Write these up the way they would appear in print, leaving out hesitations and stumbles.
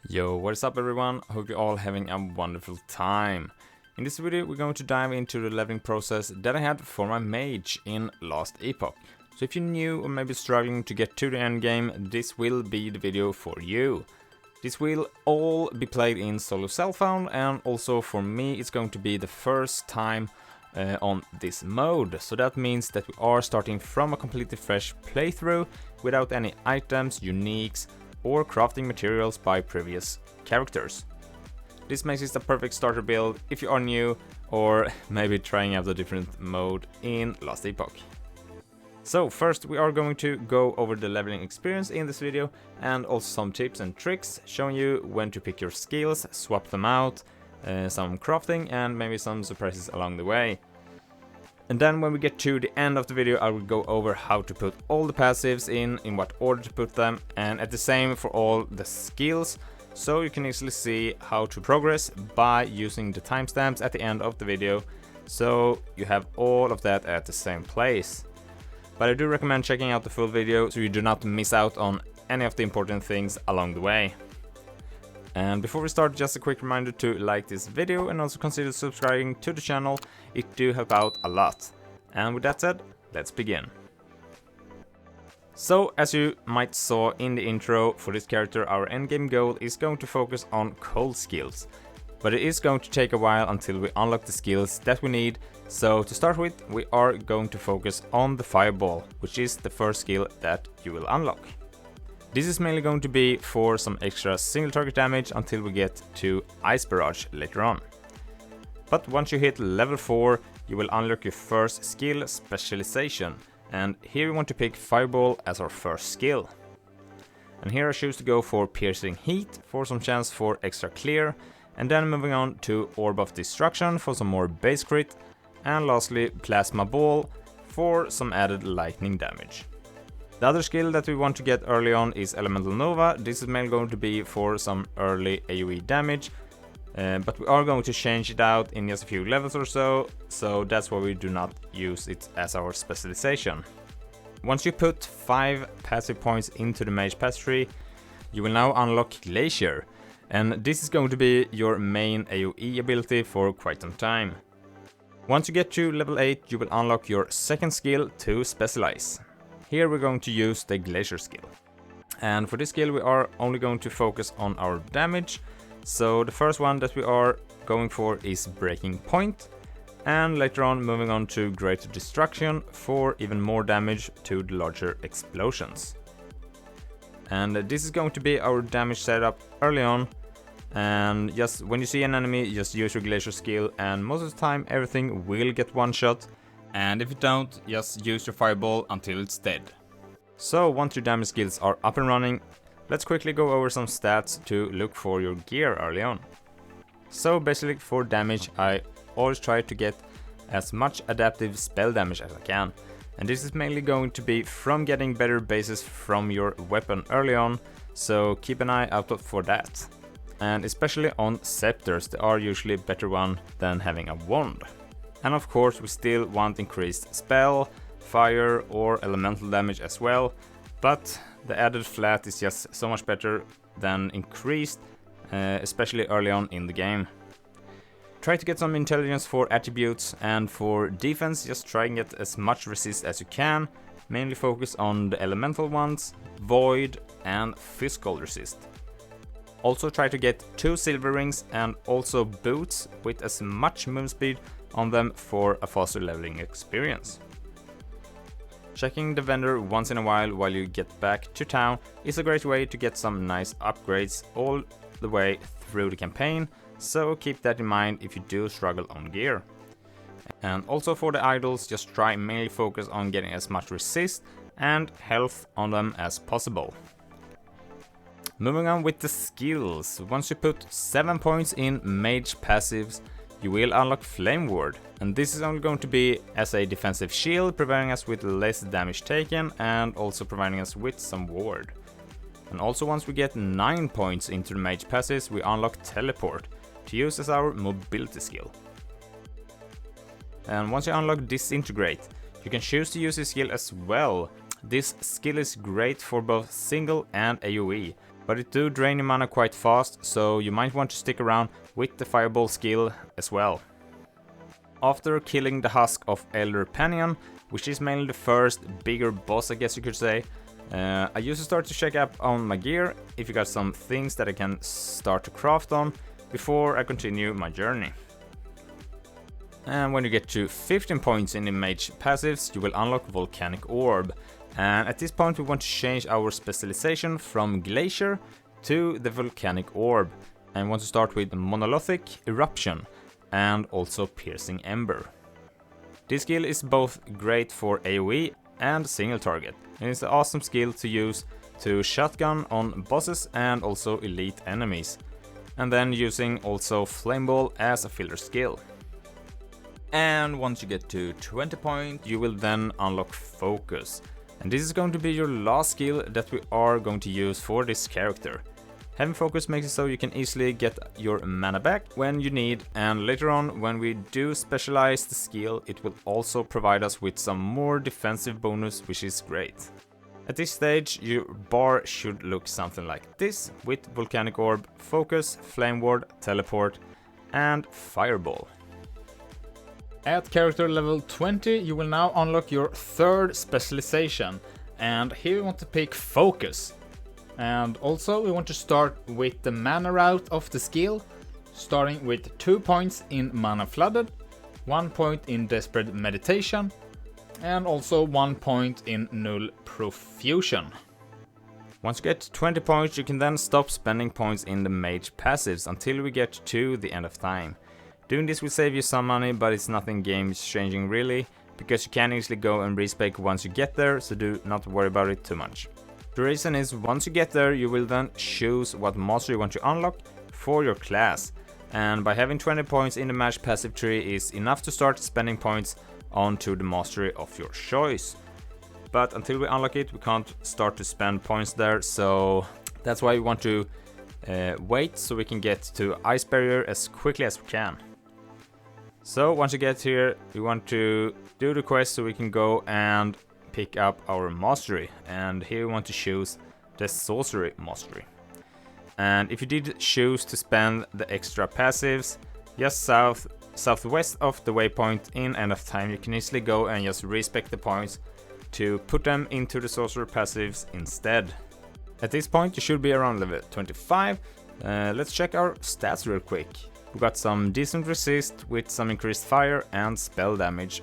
Yo, what is up everyone? Hope you're all having a wonderful time. In this video we're going to dive into the leveling process that I had for my mage in Last Epoch. So if you're new or maybe struggling to get to the end game, this will be the video for you. This will all be played in solo self-found, and also for me it's going to be the first time on this mode. So that means that we are starting from a completely fresh playthrough without any items, uniques or crafting materials by previous characters. This makes it a perfect starter build if you are new or maybe trying out a different mode in Last Epoch. So first we are going to go over the leveling experience in this video and also some tips and tricks showing you when to pick your skills, swap them out, some crafting and maybe some surprises along the way. And then when we get to the end of the video I will go over how to put all the passives in what order to put them, and at the same for all the skills, so you can easily see how to progress by using the timestamps at the end of the video, so you have all of that at the same place. But I do recommend checking out the full video so you do not miss out on any of the important things along the way. And before we start, just a quick reminder to like this video and also consider subscribing to the channel, it do help out a lot. And with that said, let's begin. So as you might saw in the intro, for this character our endgame goal is going to focus on cold skills. But it is going to take a while until we unlock the skills that we need, so to start with we are going to focus on the fireball, which is the first skill that you will unlock. This is mainly going to be for some extra single target damage until we get to Ice Barrage later on. But once you hit level 4 you will unlock your first skill, specialization, and here we want to pick fireball as our first skill. And here I choose to go for piercing heat for some chance for extra clear, and then moving on to orb of destruction for some more base crit, and lastly plasma ball for some added lightning damage. The other skill that we want to get early on is elemental nova. This is mainly going to be for some early AoE damage, but we are going to change it out in just a few levels or so, so that's why we do not use it as our specialization. Once you put 5 passive points into the mage pass tree, you will now unlock Glaicer, and this is going to be your main AoE ability for quite some time. Once you get to level 8 you will unlock your second skill, to specialize. Here we're going to use the Glaicer skill. And for this skill we are only going to focus on our damage. So the first one that we are going for is breaking point, and later on moving on to greater destruction for even more damage to the larger explosions. And this is going to be our damage setup early on, and just when you see an enemy just use your Glaicer skill, and most of the time everything will get one shot. And if you don't, just use your fireball until it's dead. So once your damage skills are up and running, let's quickly go over some stats to look for your gear early on. So basically for damage I always try to get as much adaptive spell damage as I can. And this is mainly going to be from getting better bases from your weapon early on, so keep an eye out for that. And especially on scepters, they are usually a better one than having a wand. And of course we still want increased spell, fire or elemental damage as well, but the added flat is just so much better than increased, especially early on in the game. Try to get some intelligence for attributes, and for defense just try and get as much resist as you can, mainly focus on the elemental ones, void and physical resist. Also try to get 2 silver rings and also boots with as much move speed on them for a faster leveling experience. Checking the vendor once in a while you get back to town is a great way to get some nice upgrades all the way through the campaign, so keep that in mind if you do struggle on gear. And also for the idols, just try mainly focus on getting as much resist and health on them as possible. Moving on with the skills, once you put 7 points in mage passives, you will unlock Flame Ward, and this is only going to be as a defensive shield, providing us with less damage taken and also providing us with some ward. And also once we get 9 points into the mage passives, we unlock Teleport to use as our mobility skill. And once you unlock Disintergrate, You can choose to use this skill as well. This skill is great for both single and AoE, but it do drain your mana quite fast, so you might want to stick around with the Fireball skill as well. After killing the husk of Elder Panion, which is mainly the first bigger boss I guess you could say, I used to start to check up on my gear if you got some things that I can start to craft on before I continue my journey. And when you get to 15 points in the Mage passives, you will unlock Volcanic Orb. And at this point we want to change our specialization from Glaicer to the Volcanic Orb. And want to start with Monolithic Eruption and also Piercing Ember. This skill is both great for AoE and single target. And it's an awesome skill to use to shotgun on bosses and also elite enemies. And then using also Flameball as a filler skill. And once you get to 20 points, you will then unlock Focus. And this is going to be your last skill that we are going to use for this character. Having Focus makes it so you can easily get your mana back when you need, and later on when we do specialize the skill, it will also provide us with some more defensive bonus, which is great. At this stage, your bar should look something like this, with Volcanic Orb, Focus, Flame Ward, Teleport, and Fireball. At character level 20, you will now unlock your third specialization, and here we want to pick Focus. And also we want to start with the mana route of the skill, starting with 2 points in Mana Flooded, 1 point in Desperate Meditation, and also 1 point in Null Profusion. Once you get 20 points, you can then stop spending points in the Mage passives until we get to the end of time. Doing this will save you some money, but it's nothing game changing really, because you can easily go and respec once you get there, so do not worry about it too much. The reason is once you get there, you will then choose what monster you want to unlock for your class. And by having 20 points in the Mage passive tree is enough to start spending points onto the mastery of your choice. But until we unlock it, we can't start to spend points there, so that's why we want to wait so we can get to Ice Barrier as quickly as we can. So once you get here, we want to do the quest so we can go and pick up our mastery, and here we want to choose the sorcery mastery. And if you did choose to spend the extra passives just southwest of the waypoint in end of time, you can easily go and just respec the points to put them into the sorcerer passives instead. At this point you should be around level 25. Let's check our stats real quick. We got some decent resist with some increased fire and spell damage.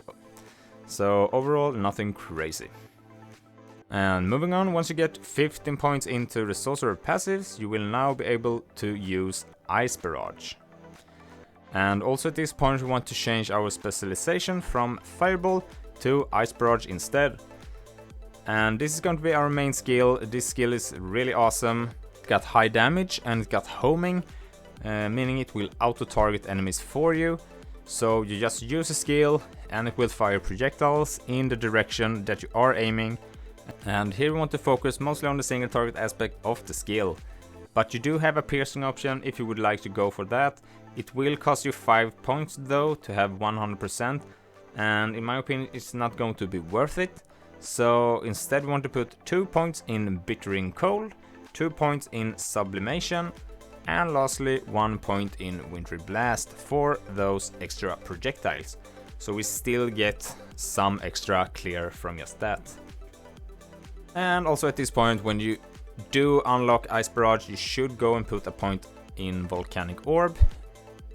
So overall nothing crazy. And moving on, once you get 15 points into the sorcerer passives, you will now be able to use Ice Barrage. And also at this point we want to change our specialization from Fireball to Ice Barrage instead. And this is going to be our main skill. This skill is really awesome. It got high damage and it got homing, meaning it will auto-target enemies for you. So you just use a skill and it will fire projectiles in the direction that you are aiming. And here we want to focus mostly on the single target aspect of the skill. But you do have a piercing option if you would like to go for that. It will cost you 5 points though to have 100%, and in my opinion it's not going to be worth it. So instead we want to put 2 points in Bittering Cold, 2 points in Sublimation, and lastly 1 point in Wintry Blast for those extra projectiles. So we still get some extra clear from just that. And also at this point, when you do unlock Ice Barrage, you should go and put a point in Volcanic Orb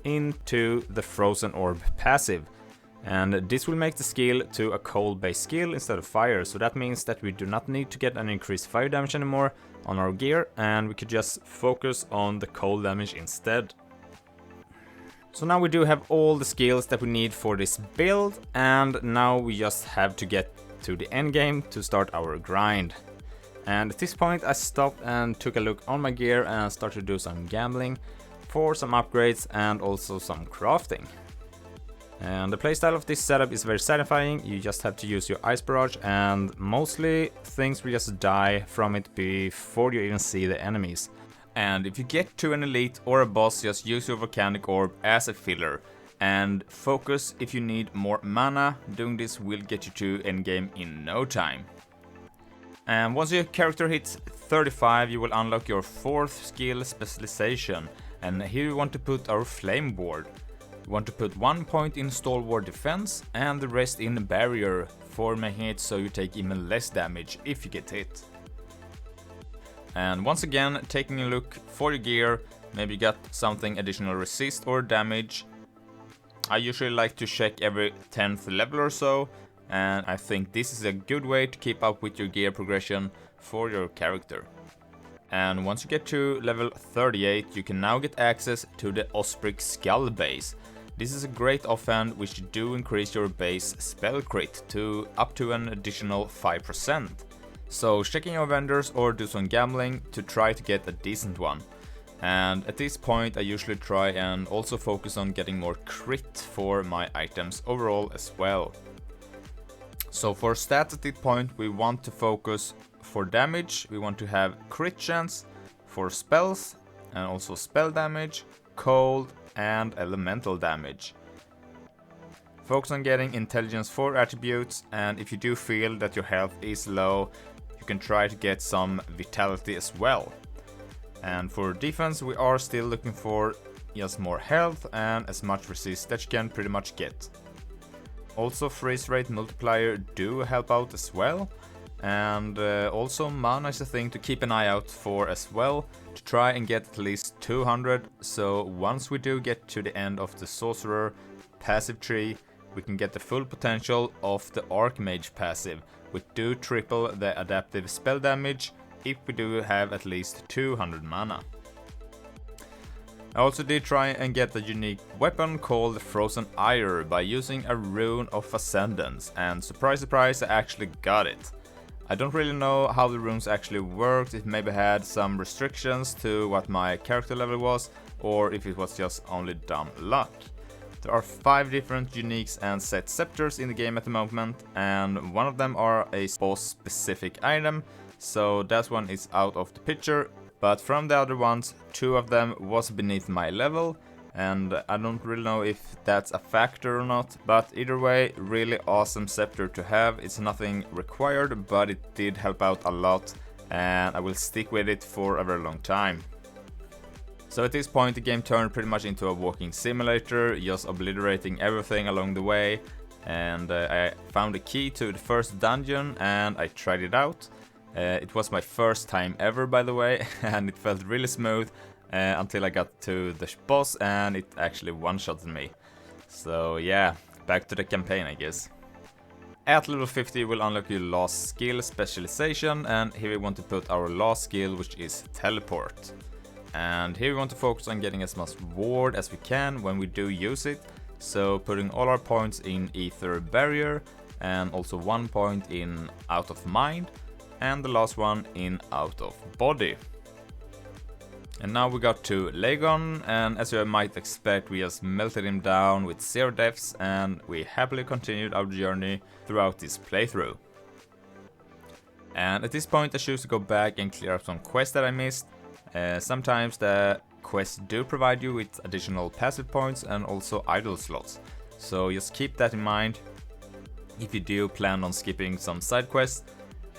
into the Frozen Orb passive. And this will make the skill to a cold based skill instead of fire, so that means that we do not need to get an increased fire damage anymore on our gear, and we could just focus on the cold damage instead. So now we do have all the skills that we need for this build, and now we just have to get to the end game to start our grind. And at this point I stopped and took a look on my gear and started to do some gambling for some upgrades and also some crafting. And the playstyle of this setup is very satisfying. You just have to use your Ice Barrage, and mostly things will just die from it before you even see the enemies. And if you get to an elite or a boss, just use your Volcanic Orb as a filler. And focus if you need more mana. Doing this will get you to endgame in no time. And once your character hits 35, you will unlock your 4th skill, specialization. And here we want to put our flame ward. We want to put 1 point in stalwart defense and the rest in barrier for making it so you take even less damage if you get hit. And once again, taking a look for your gear, maybe you got something additional resist or damage. I usually like to check every 10th level or so, and I think this is a good way to keep up with your gear progression for your character. And once you get to level 38, you can now get access to the Osprix skull base. This is a great offhand which do increase your base spell crit to up to an additional 5%. So checking your vendors or do some gambling to try to get a decent one. And at this point I usually try and also focus on getting more crit for my items overall as well. So for stats at this point we want to focus for damage, we want to have crit chance for spells and also spell damage, cold and elemental damage. Focus on getting intelligence for attributes, and if you do feel that your health is low, you can try to get some vitality as well. And for defense we are still looking for just more health and as much resist that you can pretty much get. Also freeze rate multiplier do help out as well, and also mana is a thing to keep an eye out for as well, to try and get at least 200, so once we do get to the end of the sorcerer passive tree, we can get the full potential of the Archmage passive, which do triple the adaptive spell damage if we do have at least 200 mana. I also did try and get a unique weapon called Frozen Ire by using a rune of Ascendance, and surprise surprise I actually got it. I don't really know how the runes actually worked, it maybe had some restrictions to what my character level was, or if it was just only dumb luck. There are 5 different uniques and set scepters in the game at the moment, and one of them are a boss specific item, so that one is out of the picture, but from the other ones, 2 of them was beneath my level, and I don't really know if that's a factor or not, but either way, really awesome scepter to have. It's nothing required, but it did help out a lot, and I will stick with it for a very long time. So at this point the game turned pretty much into a walking simulator, just obliterating everything along the way, and I found a key to the first dungeon and I tried it out. It was my first time ever, by the way, and it felt really smooth until I got to the boss and it actually one-shotted me. So yeah, back to the campaign I guess. At level 50 you will unlock your last skill, specialization, and here we want to put our last skill, which is teleport. And here we want to focus on getting as much ward as we can when we do use it, so putting all our points in ether barrier and also 1 point in out of mind and the last one in out of body. And now we got to Lagon, and as you might expect we just melted him down with 0 deaths, and we happily continued our journey throughout this playthrough. And at this point I choose to go back and clear up some quests that I missed. Sometimes the quests do provide you with additional passive points and also idle slots, so just keep that in mind if you do plan on skipping some side quests.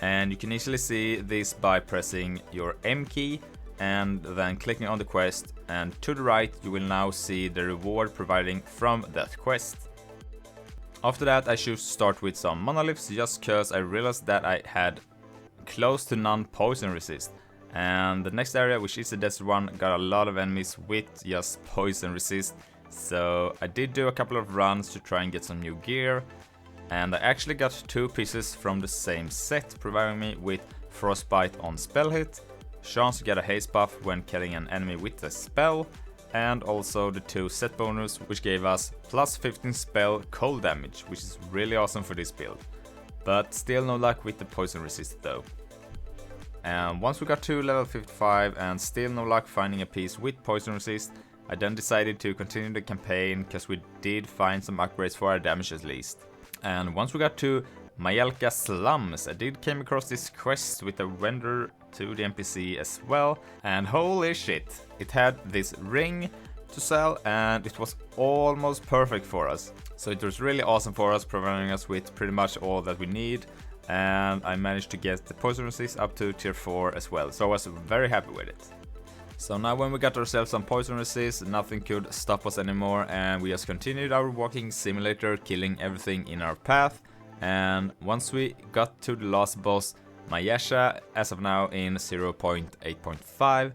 And you can easily see this by pressing your M key and then clicking on the quest, and to the right you will now see the reward providing from that quest. After that I choose to start with some monoliths, just cause I realized that I had close to none poison resist. And the next area, which is the desert one, got a lot of enemies with just poison resist, so I did do a couple of runs to try and get some new gear, and I actually got 2 pieces from the same set, providing me with frostbite on spell hit, chance to get a haste buff when killing an enemy with a spell, and also the 2 set bonus, which gave us plus 15 spell cold damage, which is really awesome for this build, but still no luck with the poison resist though. And once we got to level 55 and still no luck finding a piece with poison resist, I then decided to continue the campaign because we did find some upgrades for our damage at least. And once we got to Mayalka Slums, I did came across this quest with a vendor to the NPC as well, and holy shit, it had this ring to sell, and it was almost perfect for us. So it was really awesome for us, providing us with pretty much all that we need, and I managed to get the poison resist up to tier 4 as well, so I was very happy with it. So now when we got ourselves some poison resist, nothing could stop us anymore, and we just continued our walking simulator, killing everything in our path. And once we got to the last boss, Mayesha, as of now in 0.8.5,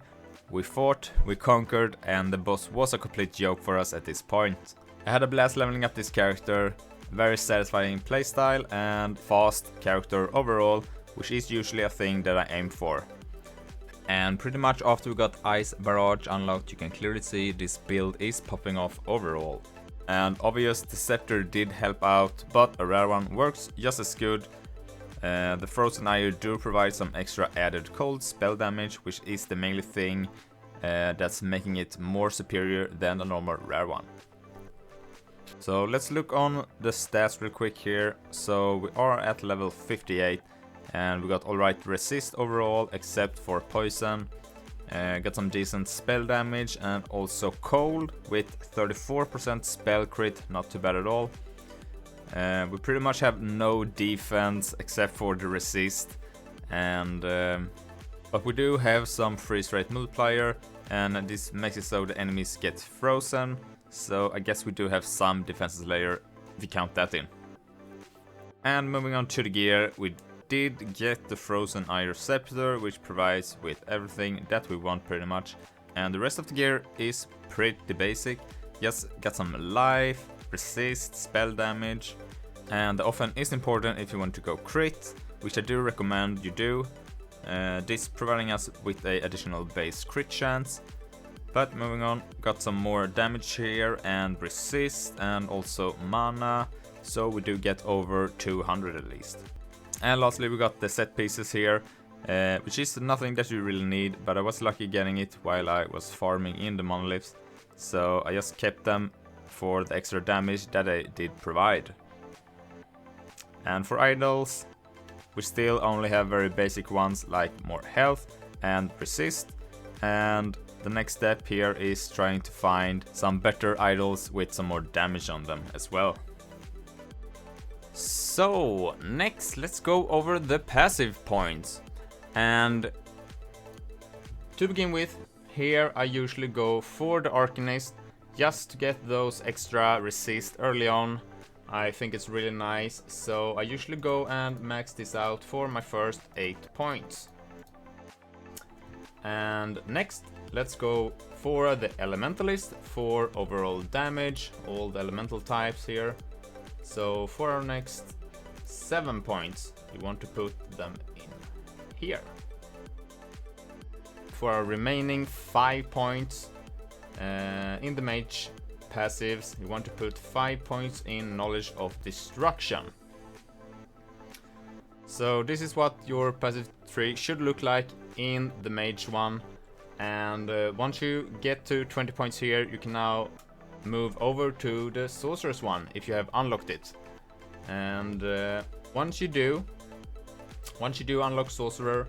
we fought, we conquered, and the boss was a complete joke for us at this point. I had a blast leveling up this character, very satisfying playstyle and fast character overall, which is usually a thing that I aim for. And pretty much after we got Ice Barrage unlocked, you can clearly see this build is popping off overall. And obvious, the scepter did help out, but a rare one works just as good. The frozen ire do provide some extra added cold spell damage, which is the mainly thing that's making it more superior than the normal rare one. So let's look on the stats real quick here. So we are at level 58. And we got alright resist overall, except for poison. Got some decent spell damage and also cold with 34% spell crit, not too bad at all. We pretty much have no defense except for the resist, and but we do have some freeze rate multiplier, and this makes it so the enemies get frozen. So I guess we do have some defensive layer if you count that in. And moving on to the gear, we did get the frozen ire scepter, which provides with everything that we want pretty much, and the rest of the gear is pretty basic. Just got some life, resist, spell damage, and the offhand is important if you want to go crit, which I do recommend you do. This providing us with a additional base crit chance. But moving on, got some more damage here and resist and also mana, so we do get over 200 at least. And lastly, we got the set pieces here, which is nothing that you really need, but I was lucky getting it while I was farming in the monoliths, so I just kept them for the extra damage that they did provide. And for idols, we still only have very basic ones like more health and resist, and the next step here is trying to find some better idols with some more damage on them as well. So next, let's go over the passive points. And to begin with, here I usually go for the Arcanist just to get those extra resist early on. I think it's really nice, so I usually go and max this out for my first 8 points. And next, let's go for the Elementalist for overall damage, all the elemental types here. So for our next 7 points, you want to put them in here. For our remaining 5 points in the Mage passives, you want to put 5 points in Knowledge of Destruction. So this is what your passive tree should look like in the Mage one. And once you get to 20 points here, you can now move over to the Sorcerer's one if you have unlocked it. And once you do unlock Sorcerer,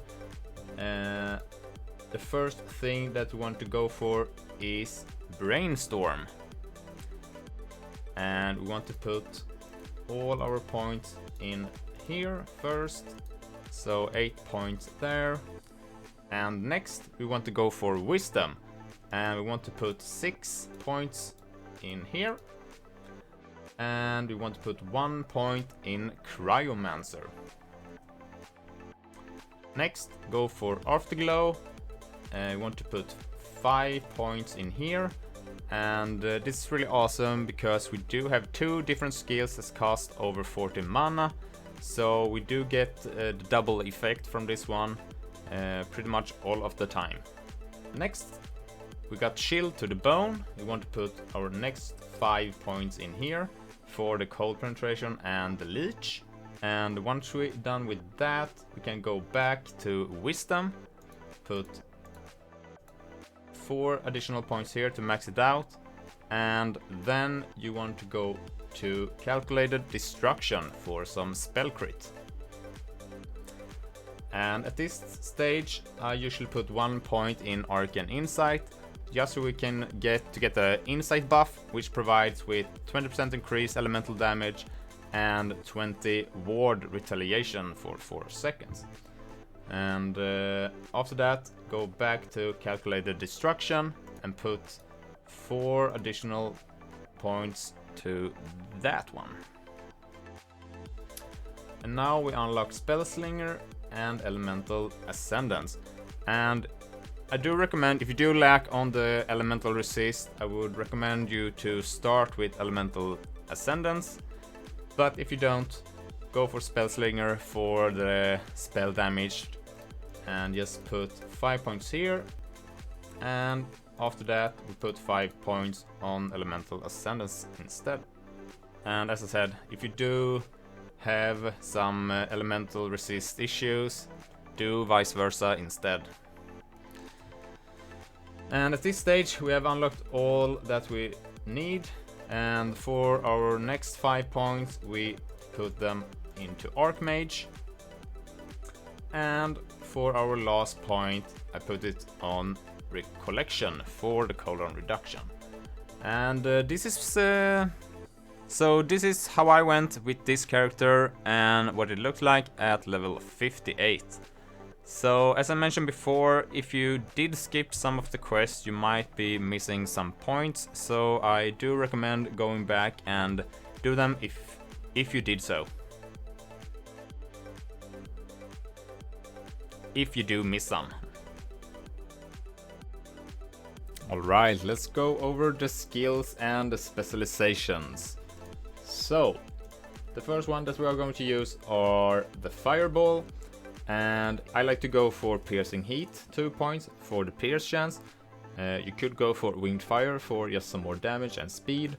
the first thing that you want to go for is Brainstorm. And we want to put all our points in here first, so 8 points there. And next we want to go for Wisdom, and we want to put 6 points in here, and we want to put 1 point in Cryomancer. Next, go for Afterglow, we want to put 5 points in here, and this is really awesome because we do have 2 different skills that cost over 40 mana, so we do get the double effect from this one pretty much all of the time. Next, we got Shield to the Bone. We want to put our next 5 points in here for the cold penetration and the leech. And once we're done with that, we can go back to Wisdom, put 4 additional points here to max it out, and then you want to go to Calculated Destruction for some spell crit. And at this stage, I usually put 1 point in Arcane Insight, just so we can get the insight buff, which provides with 20% increased elemental damage and 20 ward retaliation for 4 seconds. And after that, go back to calculated destruction and put 4 additional points to that one. And now we unlock Spellslinger and Elemental Ascendance. And I do recommend, if you do lack on the Elemental Resist, I would recommend you to start with Elemental Ascendance. But if you don't, go for Spellslinger for the spell damage and just put 5 points here. And after that, we put 5 points on Elemental Ascendance instead. And as I said, if you do have some elemental resist issues, do vice versa instead. And at this stage we have unlocked all that we need, and for our next 5 points we put them into Archmage, and for our last point I put it on Recollection for the cooldown reduction. And this is so this is how I went with this character and what it looked like at level 58. So as I mentioned before, if you did skip some of the quests, you might be missing some points, so I do recommend going back and do them if you did so. If you do miss some. Alright, let's go over the skills and the specializations. So, the first one that we are going to use are the Fireball, and I like to go for Piercing Heat, 2 points for the pierce chance. You could go for Winged Fire for just some more damage and speed,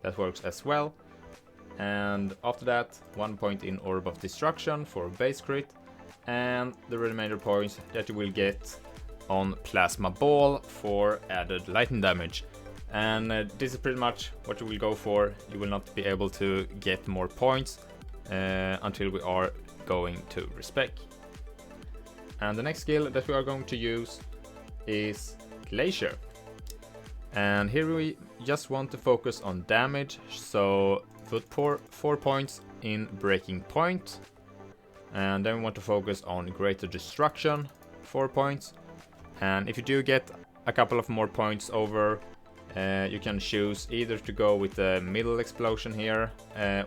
that works as well. And after that, 1 point in Orb of Destruction for base crit, and the remainder points that you will get on Plasma Ball for added lightning damage. And this is pretty much what you will go for. You will not be able to get more points until we are going to Respec. And the next skill that we are going to use is Glaicer. And here we just want to focus on damage, so put 4 points in Breaking Point. And then we want to focus on Greater Destruction, 4 points. And if you do get a couple of more points over, you can choose either to go with the middle explosion here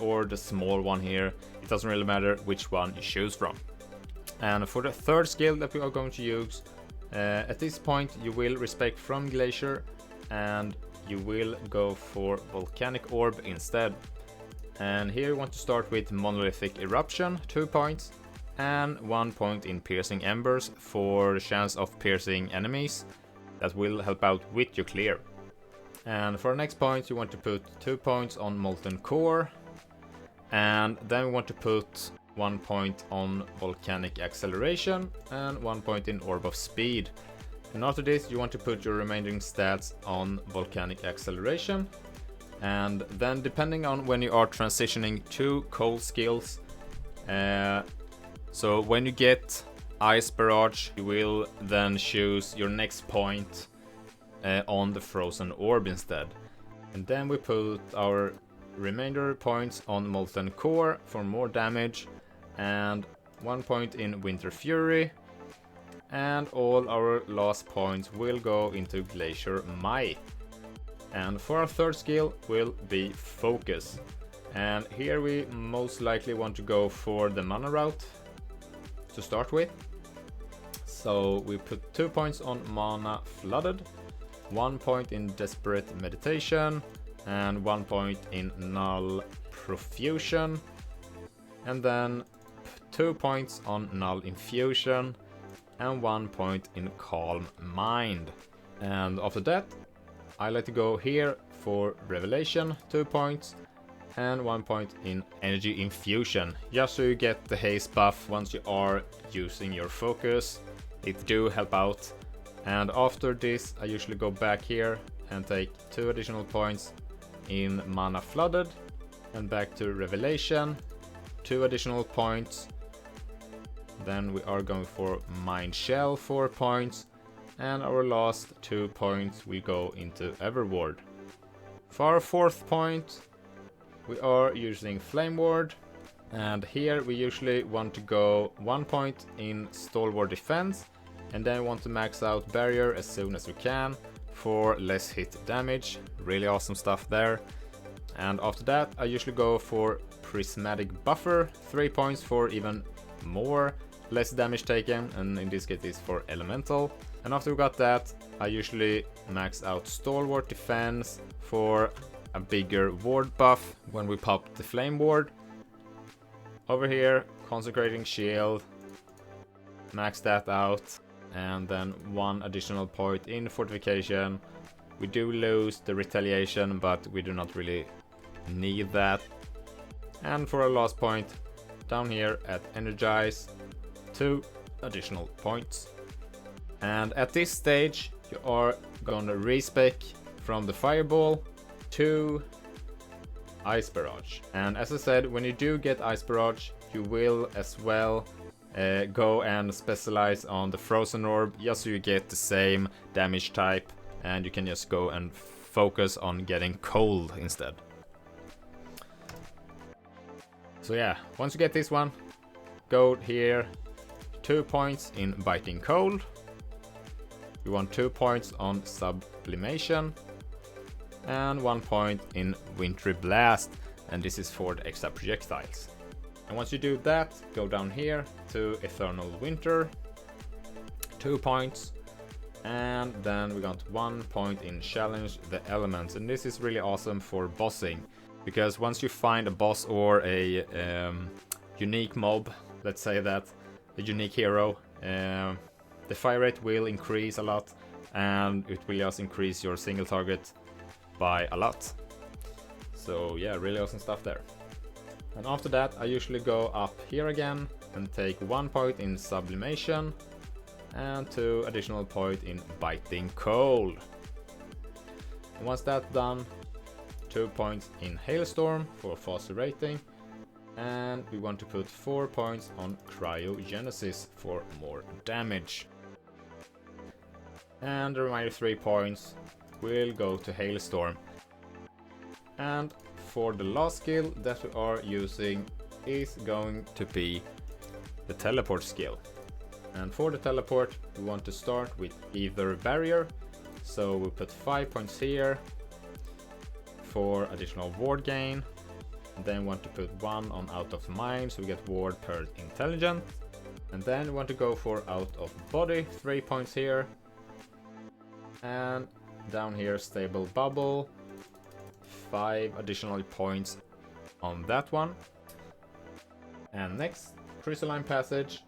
or the small one here. It doesn't really matter which one you choose from. And for the third skill that we are going to use, at this point you will Respec from Glaicer and you will go for Volcanic Orb instead. And here you want to start with Monolithic Eruption, 2 points, and 1 point in Piercing Embers for the chance of piercing enemies. That will help out with your clear. And for the next point you want to put 2 points on Molten Core, and then we want to put 1 point on Volcanic Acceleration and 1 point in Orb of Speed. And after this you want to put your remaining stats on Volcanic Acceleration. And then depending on when you are transitioning to cold skills, so when you get Ice Barrage, you will then choose your next point on the Frozen Orb instead. And then we put our remainder points on Molten Core for more damage, and 1 point in Winter Fury, and all our last points will go into Glacier Mai. And for our third skill will be Focus, and here we most likely want to go for the mana route to start with. So we put 2 points on Mana Flooded, 1 point in Desperate Meditation, and 1 point in Null Profusion, and then 2 points on Null Infusion, and 1 point in Calm Mind. And after that, I like to go here for Revelation, 2 points, and 1 point in Energy Infusion, just so you get the haste buff once you are using your focus. It do help out. And after this I usually go back here and take 2 additional points in Mana Flooded, and back to Revelation, 2 additional points. Then we are going for Mind Shell, 4 points, And our last 2 points will go into Everward. For our 4th point, we are using Flame Ward. And here we usually want to go 1 point in Stalwart Defense. And then want to max out Barrier as soon as we can for less hit damage. Really awesome stuff there. And after that, I usually go for Prismatic Buffer. 3 points for even more, less damage taken. And in this case, it's for Elemental. And after we got that, I usually max out Stalwart Defense for a bigger ward buff when we pop the Flame Ward. Over here, Consecrating Shield, max that out, and then 1 additional point in Fortification. We do lose the Retaliation, but we do not really need that. And for our last point, down here at Energize, 2 additional points. And at this stage, you are gonna respec from the Fireball to Ice Barrage. And as I said, when you do get Ice Barrage, you will as well go and specialize on the Frozen Orb, just so you get the same damage type, and you can just go and focus on getting cold instead. So yeah, once you get this one, go here, 2 points in Biting Cold. You want 2 points on Sublimation and 1 point in Wintry Blast, and this is for the extra projectiles. And once you do that, go down here to Eternal Winter, 2 points, and then we got 1 point in Challenge the Elements. And this is really awesome for bossing, because once you find a boss or a unique mob, let's say that, a unique hero, the fire rate will increase a lot, and it will just increase your single target by a lot. So yeah, really awesome stuff there. And after that, I usually go up here again and take 1 point in Sublimation and 2 additional points in Biting Cold. And once that's done, 2 points in Hailstorm for faster rating, and we want to put 4 points on Cryogenesis for more damage. And the remaining 3 points will go to Hailstorm. And for the last skill that we are using is going to be the Teleport skill. And for the Teleport, we want to start with either Barrier, so we put 5 points here for additional ward gain, and then we want to put 1 on Out of Mind, so we get ward per intelligent, and then we want to go for Out of Body, 3 points here, and down here Stable Bubble, 5 additional points on that one. And next, Crystalline Passage,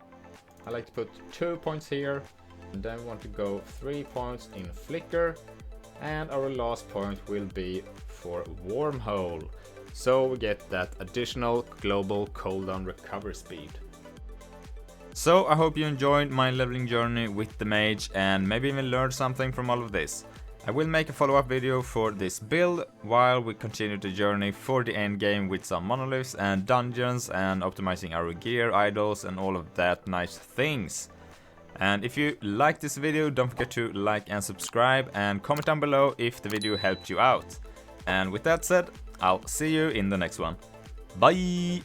I like to put 2 points here, and then we want to go 3 points in Flicker, and our last point will be for Wormhole, so we get that additional global cooldown recovery speed. So I hope you enjoyed my leveling journey with the Mage and maybe even learned something from all of this. I will make a follow-up video for this build while we continue the journey for the end game with some monoliths and dungeons and optimizing our gear, idols and all of that nice things. And if you like this video, don't forget to like and subscribe and comment down below if the video helped you out. And with that said, I'll see you in the next one. Bye!